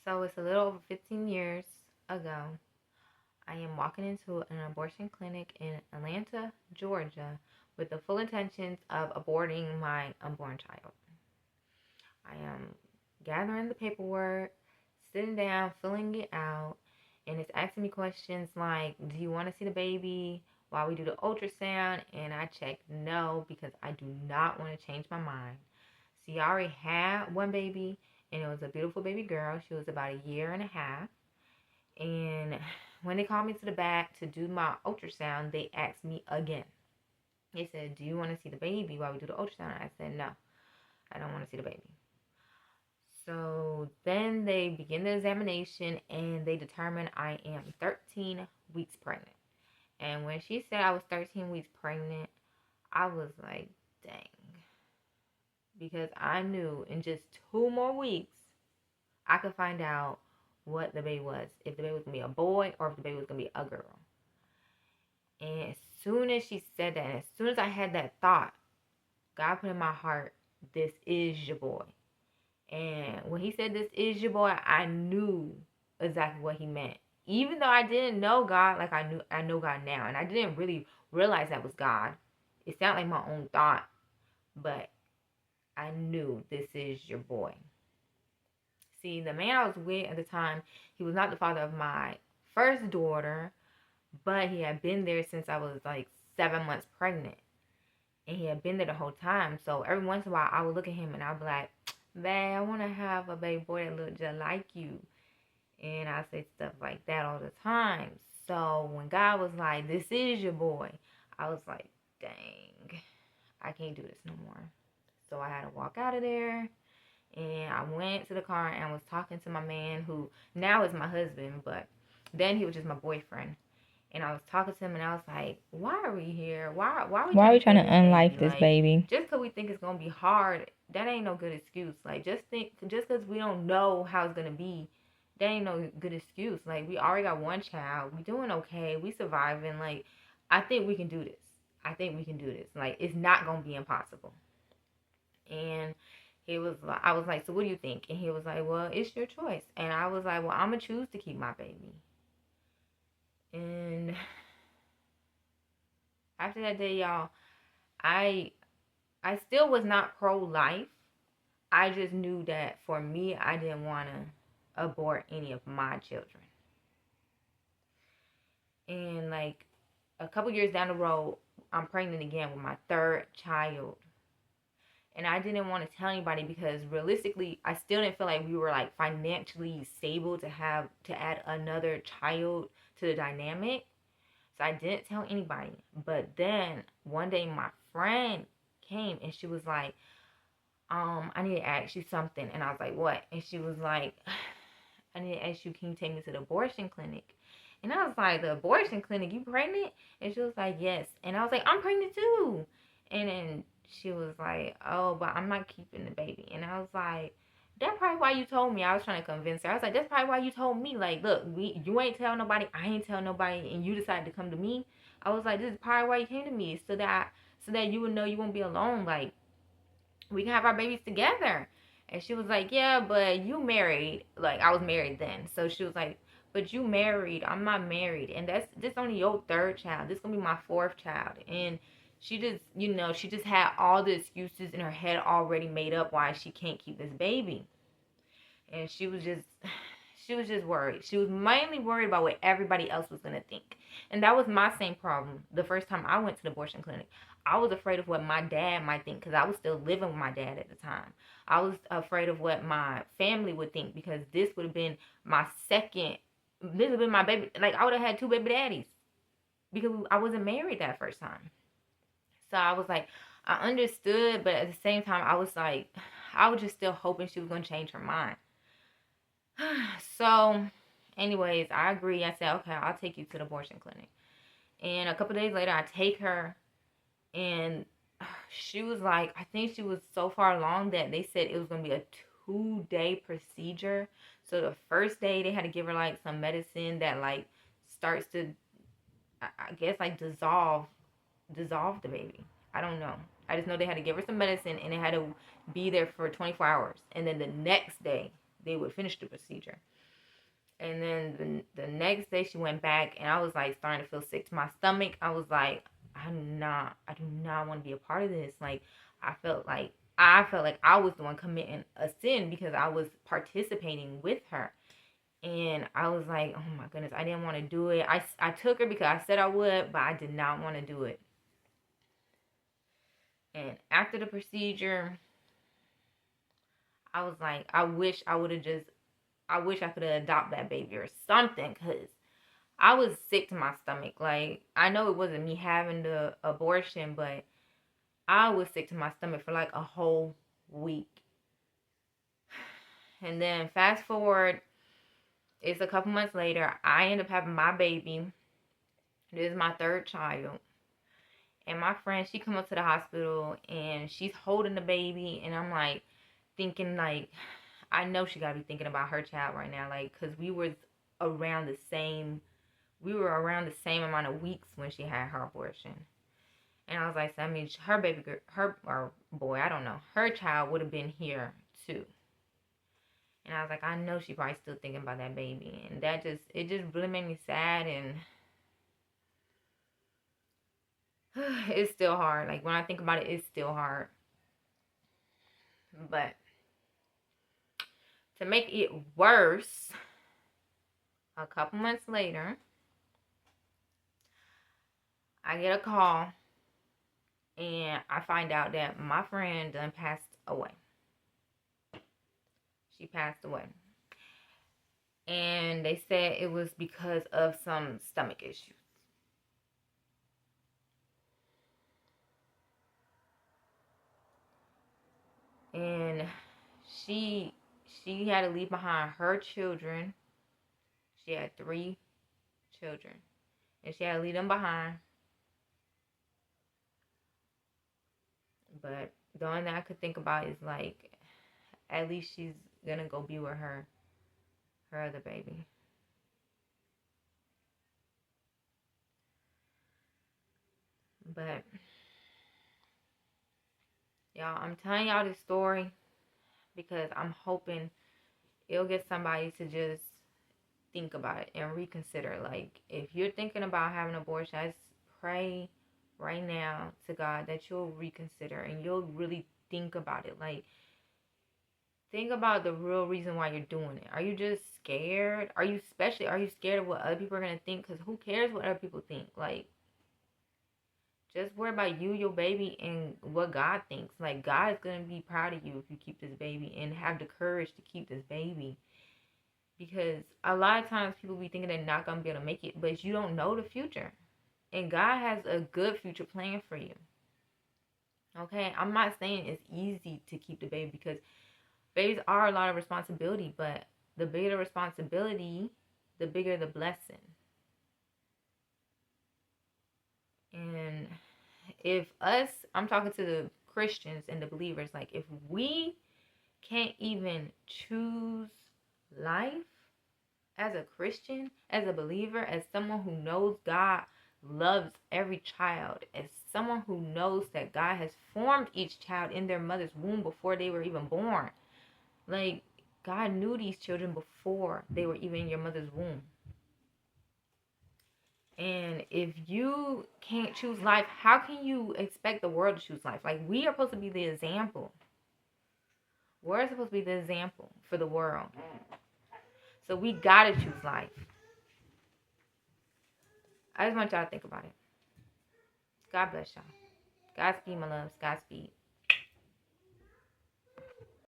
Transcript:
So it's a little over 15 years ago. I am walking into an abortion clinic in Atlanta, Georgia, with the full intentions of aborting my unborn child. I am gathering the paperwork, sitting down, filling it out, and it's asking me questions like, do you want to see the baby while we do the ultrasound? And I checked no because I do not want to change my mind. See, I already had one baby, and it was a beautiful baby girl. She was about a year and a half. And when they called me to the back to do my ultrasound, they asked me again. They said, do you want to see the baby while we do the ultrasound? I said, no, I don't want to see the baby. So then they begin the examination and they determine I am 13 weeks pregnant. And when she said I was 13 weeks pregnant, I was like, dang. Because I knew in just 2 more weeks, I could find out what the baby was. If the baby was going to be a boy or if the baby was going to be a girl. And as soon as she said that, and as soon as I had that thought, God put in my heart, this is your boy. And when he said, this is your boy, I knew exactly what he meant. Even though I didn't know God like I know God now. And I didn't really realize that was God. It sounded like my own thought. But I knew this is your boy. See, the man I was with at the time, he was not the father of my first daughter, but he had been there since I was like 7 months pregnant. And he had been there the whole time. So every once in a while, I would look at him and I'd be like, babe, I want to have a baby boy that looks just like you. And I say stuff like that all the time. So when God was like, this is your boy, I was like, dang, I can't do this no more. So I had to walk out of there. And I went to the car and was talking to my man who now is my husband, but then he was just my boyfriend. And I was talking to him and I was like, why are we here? Why are we trying to trying kill to this unlife baby? this Like, baby? just because we think it's going to be hard, that ain't no good excuse. Like, just because we don't know how it's going to be, that ain't no good excuse. Like, we already got one child. We doing okay. We surviving. Like, I think we can do this. I think we can do this. Like, it's not going to be impossible. And I was like, so what do you think? And he was like, well, it's your choice. And I was like, well, I'm going to choose to keep my baby. And after that day, y'all, I still was not pro-life. I just knew that for me, I didn't want to abort any of my children. And like a couple years down the road, I'm pregnant again with my third child. And I didn't want to tell anybody because realistically, I still didn't feel like we were like financially stable to add another child to the dynamic. So I didn't tell anybody. But then one day my friend came and she was like, I need to ask you something. And I was like, what? And she was like, I need to ask you, can you take me to the abortion clinic? And I was like, the abortion clinic, you pregnant? And she was like, yes. And I was like, I'm pregnant too. And then she was like, oh, but I'm not keeping the baby. And I was like, that's probably why you told me. I was trying to convince her. I was like, that's probably why you told me. Like, look, you ain't tell nobody. I ain't tell nobody. And you decided to come to me. I was like, this is probably why you came to me. So that you would know you won't be alone. Like, we can have our babies together. And she was like, yeah, but you married. Like, I was married then. So she was like, but you married. I'm not married. And this only your third child. This gonna be my fourth child. And she just, she just had all the excuses in her head already made up why she can't keep this baby. And she was just worried. She was mainly worried about what everybody else was going to think. And that was my same problem the first time I went to the abortion clinic. I was afraid of what my dad might think because I was still living with my dad at the time. I was afraid of what my family would think because this would have been my baby. Like, I would have had two baby daddies because I wasn't married that first time. So I was like, I understood, but at the same time, I was like, I was just still hoping she was going to change her mind. So, anyways, I agree. I said, okay, I'll take you to the abortion clinic. And a couple days later, I take her, and she was like, I think she was so far along that they said it was going to be a 2-day procedure. So the first day, they had to give her like some medicine that like starts to, I guess, like dissolve the baby. I don't know. I just know they had to give her some medicine and it had to be there for 24 hours. And then the next day, they would finish the procedure. And then the next day she went back, and I was like starting to feel sick to my stomach. I was like, I do not want to be a part of this. Like, I felt like I was the one committing a sin because I was participating with her. And I was like, oh my goodness, I didn't want to do it. I took her because I said I would, but I did not want to do it. And after the procedure, I was like, I wish I could have adopted that baby or something, because I was sick to my stomach. Like, I know it wasn't me having the abortion, but I was sick to my stomach for like a whole week. And then fast forward, it's a couple months later, I end up having my baby. This is my third child. And my friend, she come up to the hospital and she's holding the baby, and I'm like thinking, like, I know she gotta be thinking about her child right now, like, because we were around the same amount of weeks when she had her abortion. And I was like, so that means her baby girl, or boy, I don't know, her child would have been here too. And I was like, I know she probably still thinking about that baby. And it just really made me sad. And it's still hard. Like, when I think about it, it's still hard. But to make it worse, a couple months later, I get a call and I find out that my friend done passed away. She passed away. And they said it was because of some stomach issues. And she had to leave behind her children. She had 3 children. And she had to leave them behind. But the only thing I could think about is, like, at least she's gonna go be with her other baby. But y'all, I'm telling y'all this story because I'm hoping it'll get somebody to just think about it and reconsider. Like, if you're thinking about having an abortion, I just pray right now to God that you'll reconsider and you'll really think about it. Like, think about the real reason why you're doing it. Are you just scared? Are you scared of what other people are going to think? Because who cares what other people think? Like, just worry about you, your baby, and what God thinks. Like, God is going to be proud of you if you keep this baby and have the courage to keep this baby. Because a lot of times people be thinking they're not going to be able to make it, but you don't know the future. And God has a good future plan for you. Okay? I'm not saying it's easy to keep the baby, because babies are a lot of responsibility, but the bigger the responsibility, the bigger the blessing. And if I'm talking to the Christians and the believers, like, if we can't even choose life as a Christian, as a believer, as someone who knows God loves every child, as someone who knows that God has formed each child in their mother's womb before they were even born. Like, God knew these children before they were even in your mother's womb. And if you can't choose life, how can you expect the world to choose life? Like, we are supposed to be the example. We're supposed to be the example for the world. So we gotta choose life. I just want y'all to think about it. God bless y'all. Godspeed, my loves. Godspeed.